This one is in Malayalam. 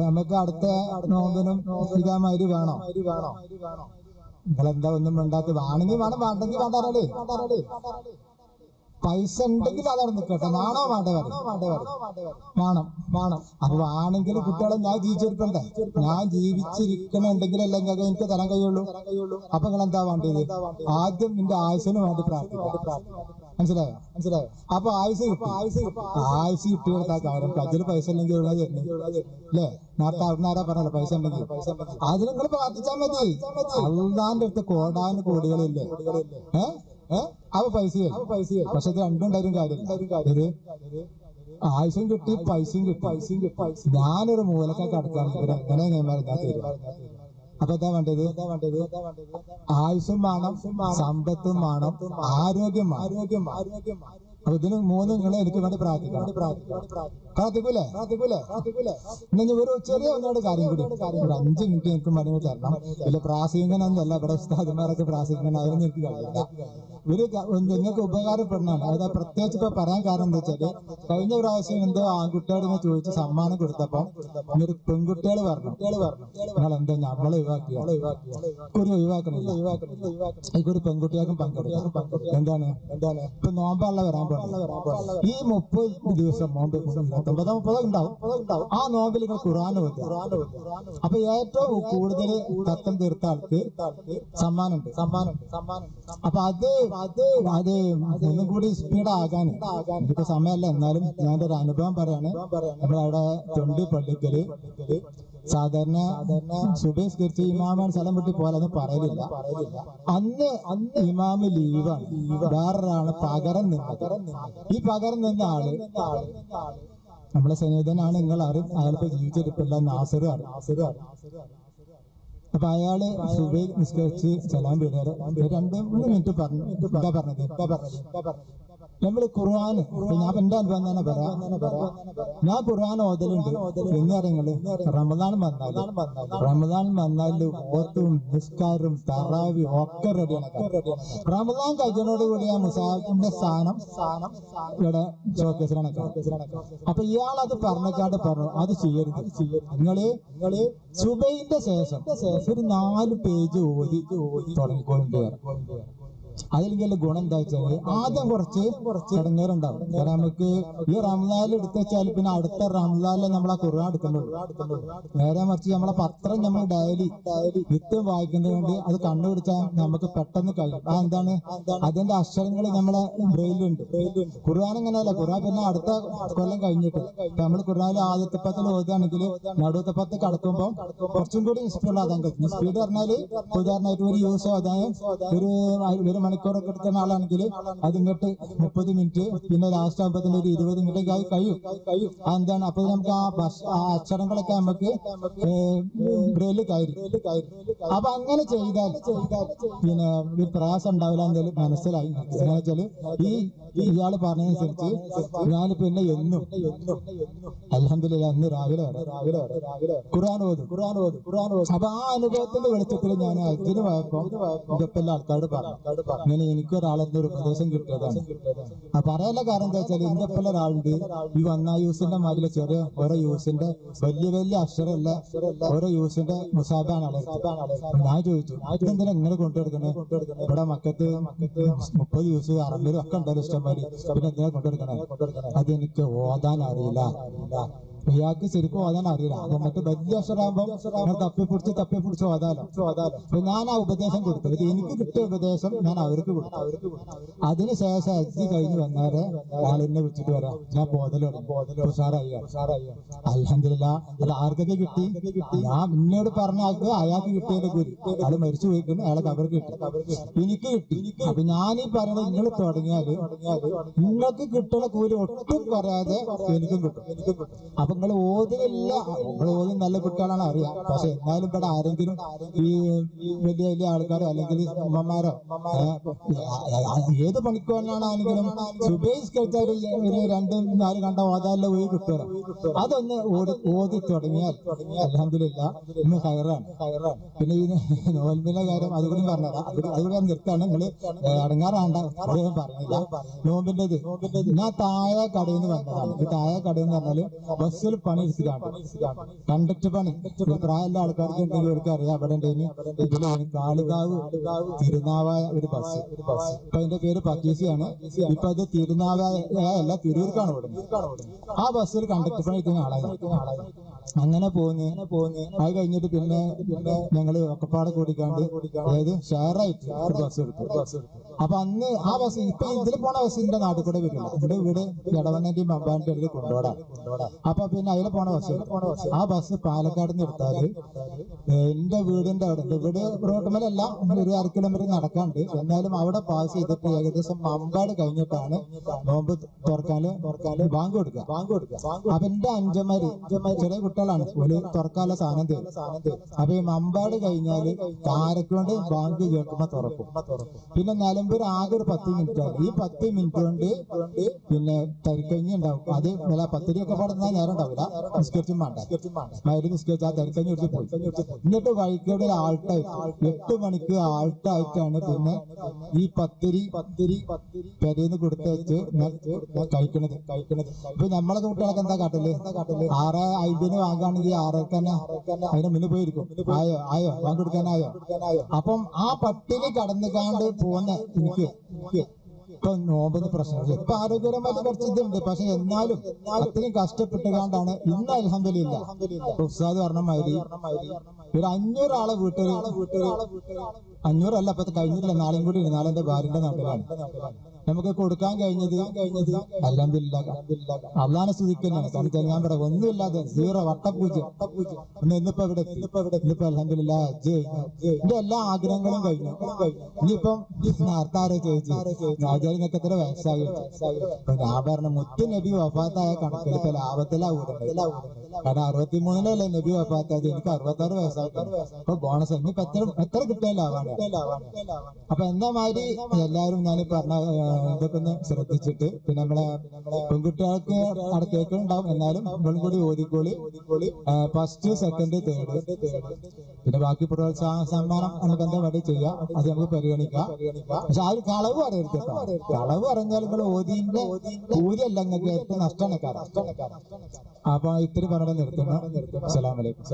നമുക്ക് അടുത്ത നോമ്പിനും ഇതാമാതിരി വേണോ? നിങ്ങളെന്താ ഒന്നും വേണ്ടാത്തത്? ആണെങ്കിൽ വേണം, വേണ്ടെങ്കിൽ വേണ്ടാറേ. പൈസ ഉണ്ടെങ്കിൽ അതവിടെ നിൽക്കട്ടെ. വേണോ വേണ്ടേ വേണം. അപ്പൊ ആണെങ്കിൽ കുട്ടികളെ ഞാൻ ജീവിച്ചിരിക്കണ്ടേ? ഞാൻ ജീവിച്ചിരിക്കണുണ്ടെങ്കിലല്ലേ എനിക്ക് തരാൻ കഴിയുള്ളൂ. അപ്പൊ നിങ്ങൾ എന്താ വേണ്ടത്? ആദ്യം നിന്റെ ആയുസിന് വേണ്ടി പ്രാർത്ഥിക്കാം. മനസ്സിലായോ? അപ്പൊ ആയുസ് കിട്ടിയെടുത്ത കാര്യം അതിൽ പൈസ ഉണ്ടെങ്കിൽ അല്ലേ? നേരത്തെ അവിടുന്നാരാ പറഞ്ഞല്ലോ പൈസ ഉണ്ടെങ്കിൽ അതിൽ നിങ്ങൾ പ്രാർത്ഥിച്ചാൽ മതി. അള്ളാന്റെ അടുത്ത് കോടാനും കോടികളില്ലേ? അവ പൈസ. പക്ഷെ ഇത് രണ്ടുണ്ടായാലും കാര്യം ആയുസും കിട്ടി, പൈസയും കിട്ടി. ഞാനൊരു മൂലക്ക കടക്കാൻ എങ്ങനെ ഞാൻ തരും. അപ്പൊ എന്താ വേണ്ടത്? ആയുസും വേണം, സമ്പത്തും വേണം, ആരോഗ്യം. അപ്പൊ ഇതിന് മൂന്നും നിങ്ങൾ എനിക്ക് വേണ്ടി പ്രാർത്ഥിക്കൂലേ? ഇനി ഒരു ചെറിയ ഒന്നോട് കാര്യം കൂടി, ഒരു 5 മിനിറ്റ് എനിക്ക് മണി തരണം. വലിയ പ്രാസംഗികനൊന്നല്ല, ഇവിടെ ഉസ്താദുമാരൊക്കെ പ്രാസംഗികൻ, അതൊന്നും എനിക്ക് കഴിയില്ല. നിങ്ങൾക്ക് ഉപകാരപ്പെടണമാണ്. അതാ പ്രത്യേകിച്ച് ഇപ്പൊ പറയാൻ കാരണം എന്താ വെച്ചാല്, കഴിഞ്ഞ പ്രാവശ്യം എന്തോ ആൺകുട്ടിയോട് ചോദിച്ച് സമ്മാനം കൊടുത്തപ്പോ ഒരു പെൺകുട്ടികൾ പറഞ്ഞു നിങ്ങൾ എന്താ നമ്മളെ ഒഴിവാക്കണില്ല, എനിക്കൊരു പെൺകുട്ടികൾക്കും പങ്കെടുക്കാം. എന്താണ് ഇപ്പൊ നോമ്പള്ള വരാൻ പോകുന്നത്. ഈ 30 ദിവസം നോമ്പ് 30 ഉണ്ടാവും. ആ നോമ്പിൽ നിങ്ങൾ ഖുർആൻ ഓതുക. അപ്പൊ ഏറ്റവും കൂടുതൽ തത്തം തീർത്ത ആൾക്ക് സമ്മാനമുണ്ട്. അപ്പൊ അത് ഒന്നും കൂടി സ്പീഡാകാൻ ഇപ്പൊ സമയമല്ല, എന്നാലും ഞാൻ ഒരു അനുഭവം പറയാണ്. നമ്മളവിടെ തൊണ്ടി പള്ളിക്കല് സാധാരണ സുബഹിസ്കരിച്ച് ഇമാമാണ് സ്ഥലം വിട്ട് പോലെന്ന് പറയലില്ല. അന്ന് ഇമാമ് ലീവാണ്, വേറൊരാളാണ് പകരം നിന്നത്. ഈ പകരം നിന്ന ആള് നമ്മളെ സ്നേഹിതനാണ്. നിങ്ങൾ അറിയും, അയാളിപ്പോ ജീവിച്ചിരിപ്പില്ല. നാസർ. അപ്പൊ അയാള് സുബഹി നിസ്കരിച്ച് സലാം വീടാറ് 2-3 മിനിറ്റ് പറഞ്ഞു. എന്താ പറഞ്ഞത്? നമ്മള് ഖുർആൻ, ഞാൻ എന്റെ അനുഭവം തന്നെ പറയാം. ഞാൻ ഖുർആൻ ഓതലുണ്ട് എന്ന് പറയുന്നത് റമദാൻ വന്നാല് ഓത്തും നിസ്കാരവും തറാവി ഒക്കെ റെഡിയാണ്. റമദാൻ കഴിഞ്ഞോടുകൂടി ആ മുസാഫിന്റെ സ്ഥാനം ഇവിടെ ഷോക്കേസിലാണ്. അപ്പൊ ഇയാളത് പറഞ്ഞാണ്ട് പറഞ്ഞു അത് ചെയ്യരുത്. നിങ്ങള് സുബഹിന്റെ ശേഷം ഒരു 4 പേജ് ഓതി തുടങ്ങിക്കൊണ്ട് അതിലെങ്കിലും ഗുണം എന്താ വെച്ചാൽ ആദ്യം കുറച്ച് ഇടങ്ങേറുണ്ടാവും. നമുക്ക് ഈ റംസാനിൽ എടുത്തു വെച്ചാൽ പിന്നെ അടുത്ത റംസാനിൽ നമ്മളെ ഖുർആൻ എടുക്കുന്നുള്ളൂ. നേരെ മറിച്ച് നമ്മളെ പത്രം നമ്മൾ ഡയലി നിത്യം വായിക്കുന്നത് കൊണ്ട് അത് കണ്ടുപിടിച്ചാൽ നമുക്ക് പെട്ടെന്ന് കഴിയും. എന്താണ് അതിന്റെ അക്ഷരങ്ങൾ നമ്മളെ ബ്രെയിലുണ്ട്. ഖുർആൻ അങ്ങനെയല്ല. ഖുർആൻ പിന്നെ അടുത്ത കൊല്ലം കഴിഞ്ഞിട്ട് നമ്മൾ ഖുർആനിൽ ആദ്യത്തെ 10 ഓതുകയാണെങ്കിൽ നടുവത്തെ 10 കടക്കുമ്പോൾ കുറച്ചും കൂടി സ്പീഡാകാൻ കഴിയും. സ്പീഡ് പറഞ്ഞാല് ഉദാഹരണമായിട്ട് ഒരു യൂസ് ഓതാൻ ഒരു മണിക്കൂറൊക്കെ എടുക്കുന്ന ആളാണെങ്കിൽ അതിങ്ങോട്ട് 30 മിനിറ്റ്, പിന്നെ ലാസ്റ്റ് ആകുമ്പോൾ ഒരു 20 മിനിറ്റ് കഴിയും. എന്താണ് അപ്പൊ നമുക്ക് ആ അക്ഷരങ്ങളൊക്കെ നമുക്ക് ബ്രെയില് കയറി. അപ്പൊ അങ്ങനെ ചെയ്താൽ പിന്നെ ഈ പ്രയാസം ഉണ്ടാവില്ല എന്തായാലും മനസ്സിലായി. എങ്ങനെ വെച്ചാല് ഇയാള് പറഞ്ഞതനുസരിച്ച് ഞാൻ പിന്നെ എന്നും അൽഹംദുലില്ലാ ഇന്ന് രാവിലെ ഖുർആൻ ഓതും. അപ്പൊ ആ അനുഭവത്തിന്റെ വെളിച്ചത്തിൽ ഞാൻ ഹജ്ജിന് പോയപ്പോ ഇതൊക്കെ ആൾക്കാരോട് പറഞ്ഞു ഇങ്ങനെ എനിക്കൊരാളെന്ന് ഒരു ഉപദേശം കിട്ടിയതാണ്. പറയാനുള്ള കാരണം എന്താ വെച്ചാൽ എന്റെ ഒപ്പം ഒരാളുണ്ട് ഈ വന്ന യൂസിന്റെ മാതിരി ചെറിയ ഓരോ യൂസിന്റെ വലിയ അക്ഷരമല്ല, ഓരോ യൂസിന്റെ മുസാബാണ്. ഞാൻ ചോദിച്ചു ഇതെന്തിനാ നിങ്ങൾ കൊണ്ടുവെടുക്കണേ? ഇവിടെ മക്കത്ത് 30 യൂസ് 60 ഒക്കെ ഉണ്ടല്ലോ ഇഷ്ടംമാതിരി, പിന്നെ എന്തിനാ കൊണ്ടുവെടുക്കണേ? അതെനിക്ക് ഓതാൻ അറിയില്ല. ഇയാൾക്ക് ശരിക്കും ഓതാൻ അറിയില്ല. അപ്പൊ മറ്റു വലിയ അക്ഷരമാകുമ്പോൾ തപ്പിപ്പിടിച്ച് ഓതാലോ. അപ്പൊ ഞാൻ ആ ഉപദേശം കൊടുത്തു. എനിക്ക് കിട്ടിയ ഉപദേശം ഞാൻ അവർക്ക് കൊടുത്തു. അതിനുശേഷം ഹജ്ജ് കഴിഞ്ഞ് വന്നവരെ ആളിനെ വിളിച്ചിട്ട് വരാം, ഞാൻ ഉഷാറായി. അൽഹംദുലില്ലാ. അത് ആർക്കൊക്കെ കിട്ടി? ഞാൻ എന്നോട് പറഞ്ഞ ആൾക്ക് അയാൾക്ക് കിട്ടിയതിന്റെ കൂലി, അയാൾ മരിച്ചു പോയിട്ടുണ്ട്, അയാളെ കബർക്ക് കിട്ടി, എനിക്ക് കിട്ടി. അപ്പൊ ഞാനീ പറയുന്നത് നിങ്ങൾ തുടങ്ങിയാല് നിങ്ങൾക്ക് കിട്ടുന്ന കൂലി ഒട്ടും പറയാതെ എനിക്കും കിട്ടും. അപ്പൊ നിങ്ങൾ ഓതില്ല, നിങ്ങൾ ഓതി നല്ല കുട്ടികളാണ് അറിയാം. പക്ഷെ എന്നാലും ഇവിടെ ആരെങ്കിലും ഈ വലിയ ആൾക്കാരോ അല്ലെങ്കിൽ ഉമ്മമാരോ ഏത് പണിക്കോനാണെങ്കിലും സുബൈസ് കഴിച്ചാൽ ഒരു 2-4 കണ്ട ഓതാല്ല പോയി കിട്ടുമല്ലോ. അതൊന്ന് ഓതി തുടങ്ങിയാൽ അൽഹംദുലില്ലാ ഇന്ന് ഹൈറാണ്. പിന്നെ ഈ നോമ്പിന്റെ കാര്യം അതുകൂടി പറഞ്ഞതാ, അതുകൂടി ഞാൻ നിർത്താണ്. നിങ്ങൾ അടങ്ങാറാണ്ട, അത് ഞാൻ പറഞ്ഞില്ല. നോമ്പിന്റേത് ഞാൻ താഴെ കടയിൽ നിന്ന് വന്നതാണ്. ഈ താഴെ കടയിൽ നിന്ന് പറഞ്ഞാല് ബസ് ബസ്സിൽ പണി എടുത്തിട്ടാണ് കണ്ടക്ടർ പണി. പ്രായമുള്ള ആൾക്കാർക്ക് ഉണ്ടെങ്കിൽ അവർക്ക് അറിയാം. അവിടെ ഇതിലാണ് കാളികാവ് തിരുനാവായ ഒരു ബസ്. ഇപ്പൊ അതിന്റെ പേര് പത്തീസിയാണ്. ഇപ്പൊ അത് തിരുനാവായ അല്ല, തിരൂർക്കാണ് ഓടുന്നത്. ആ ബസ്സിൽ കണ്ടക്ടർ പണി എടുക്കുന്ന ആളായി. അങ്ങനെ പോകുന്നു. അത് കഴിഞ്ഞിട്ട് പിന്നെ ഞങ്ങള് ഒക്കപ്പാടെ കൂടിക്കാണ്ട് അതായത് ഷെയറായിട്ട് ഒരു ബസ് എടുത്തു. അപ്പൊ അന്ന് ആ ബസ് ഇപ്പൊ ഇതിൽ പോണ ബസ്സിന്റെ നാട്ടിൽ കൂടെ വരില്ല. ഇവിടെ വീട് ഇടവണ്ണന്റെയും മമ്പാന്റെ ഇടയിൽ കൊണ്ടോടാ. അപ്പൊ പിന്നെ അതിൽ പോണ ബസ് ആ ബസ് പാലക്കാട് നിന്ന് എടുത്താല് എന്റെ വീടിന്റെ അവിടെ വീട് റോട്ടുമലല്ല, ഒരു 1/2 കിലോമീറ്റർ നടക്കാണ്ട്. എന്നാലും അവിടെ പാസ് ചെയ്തിട്ട് ഏകദേശം മമ്പാട് കഴിഞ്ഞിട്ടാണ് നോമ്പ് തുറക്കാല് ബാങ്ക് കൊടുക്കുക. അപ്പൊ എന്റെ അഞ്ചന്മാര് ചെറിയ കുട്ടികളാണ്, ഒരു തുറക്കാനുള്ള സാധനം തരും. അപ്പൊ ഈ മമ്പാട് കഴിഞ്ഞാല് കാരക്കൊണ്ട് ബാങ്ക് കേൾക്കുമ്പോ തുറക്കും. പിന്നെ നിലമ്പൂർ ആകെ ഒരു 10 മിനിറ്റ് ആണ്. ഈ 10 മിനിറ്റ് കൊണ്ട് പിന്നെ തരിക്കഞ്ഞി ഉണ്ടാവും. അത് 10 ഒക്കെ പാടുന്ന നേരം ഉണ്ടാവില്ല. നിസ്കരിച്ചും വേണ്ട, മരുന്ന് നിസ്കരിച്ച് ആ തരിക്കഞ്ഞി എടുത്ത് പോയി. എന്നിട്ട് വഴിക്കോട് ആൾട്ടായിട്ട് 8 മണിക്ക് ആൾട്ടായിട്ടാണ് പിന്നെ ഈ പത്തിരി പെരേന്ന് കൊടുത്തയച്ച് കഴിക്കണത്. ഇപ്പൊ നമ്മളെ കുട്ടികളൊക്കെ എന്താ കാട്ടല്? 6:50 വാങ്ങുകയാണെങ്കിൽ 6:00 തന്നെ അതിന് മുന്നേ പോയിരിക്കും. ആയോ വാങ്ങി കൊടുക്കാനായോ? അപ്പം ആ പട്ടിണി കടന്നുകാണ്ട് പോകുന്ന എനിക്ക് ഇപ്പൊ നോമ്പെന്ന് പ്രശ്നമില്ല. ഇപ്പൊ ആരോഗ്യപരമായിട്ട് കുറച്ച് ഇതുണ്ട്. പക്ഷെ എന്നാലും അത്രയും കഷ്ടപ്പെട്ടുകൊണ്ടാണ് ഇന്ന് അൽഹംദുലില്ലാ ഉസ്താദ് പറഞ്ഞ മാതിരി ഒരു 500 ആളെ വീട്ടില് 500 അല്ല, ഇപ്പൊ കഴിഞ്ഞിട്ടില്ല, നാളെയും കൂടി. നാളെ എന്റെ ഭാര്യന്റെ നാട്ടിലാണ് നമുക്ക് കൊടുക്കാൻ കഴിഞ്ഞത്. അൽഹംദുലില്ലാ അള്ളാനെ സ്തുതിക്കുന്നതാണ്. കാരണം ഞാൻ പറയാം ഒന്നുമില്ലാതെ 0 വട്ടപൂജ്യം. ഇന്നിപ്പോ ഇന്നിപ്പോ അൽഹംദുലില്ലാ എന്റെ എല്ലാ ആഗ്രഹങ്ങളും കഴിഞ്ഞു. ഇനിയിപ്പം നേരത്തെ ആരോ ചോദിച്ചു രാജാവിനൊക്കെ എത്ര വയസ്സായി? ഞാൻ പറഞ്ഞ മുത്ത് നബി വഫാത്തായ കണക്കിൽ ഇപ്പൊ ലാഭത്തിലാ കൂടുന്നത്. കാരണം 63-ലല്ലേ നബി വഫാത്തായത്. എനിക്ക് 66 വയസ്സായിട്ടുണ്ട്. അപ്പൊ ബോണസ് ഇനിയിപ്പോ എത്ര കിട്ടിയാൽ ലാഭാണ്. അപ്പൊ എന്നാ മാതിരി എല്ലാവരും ഞാൻ പറഞ്ഞ ഇതൊക്കെ ഒന്ന് ശ്രദ്ധിച്ചിട്ട് പിന്നെ നമ്മളെ പെൺകുട്ടികൾക്ക് അവിടെ കേൾക്കുന്നുണ്ടാവും. എന്നാലും ഇവളും കൂടി ഓതിക്കോളി. First, second, third. പിന്നെ ബാക്കി പ്രോത്സാഹന സമ്മാനം നമുക്ക് എന്താ വേണ്ടി ചെയ്യാം, അത് നമുക്ക് പരിഗണിക്കാം. പക്ഷെ ആ ഒരു കളവ് പറയരുത് കേട്ടോ. കളവ് പറഞ്ഞാൽ നിങ്ങൾ ഓതിന്റെ കൂലിയല്ല, നിങ്ങൾക്ക് ഏറ്റവും നഷ്ടമാണ്. അപ്പൊ ഇത്തിരി പറഞ്ഞ നിർത്തുന്നു. അസ്സലാമു അലൈക്കും.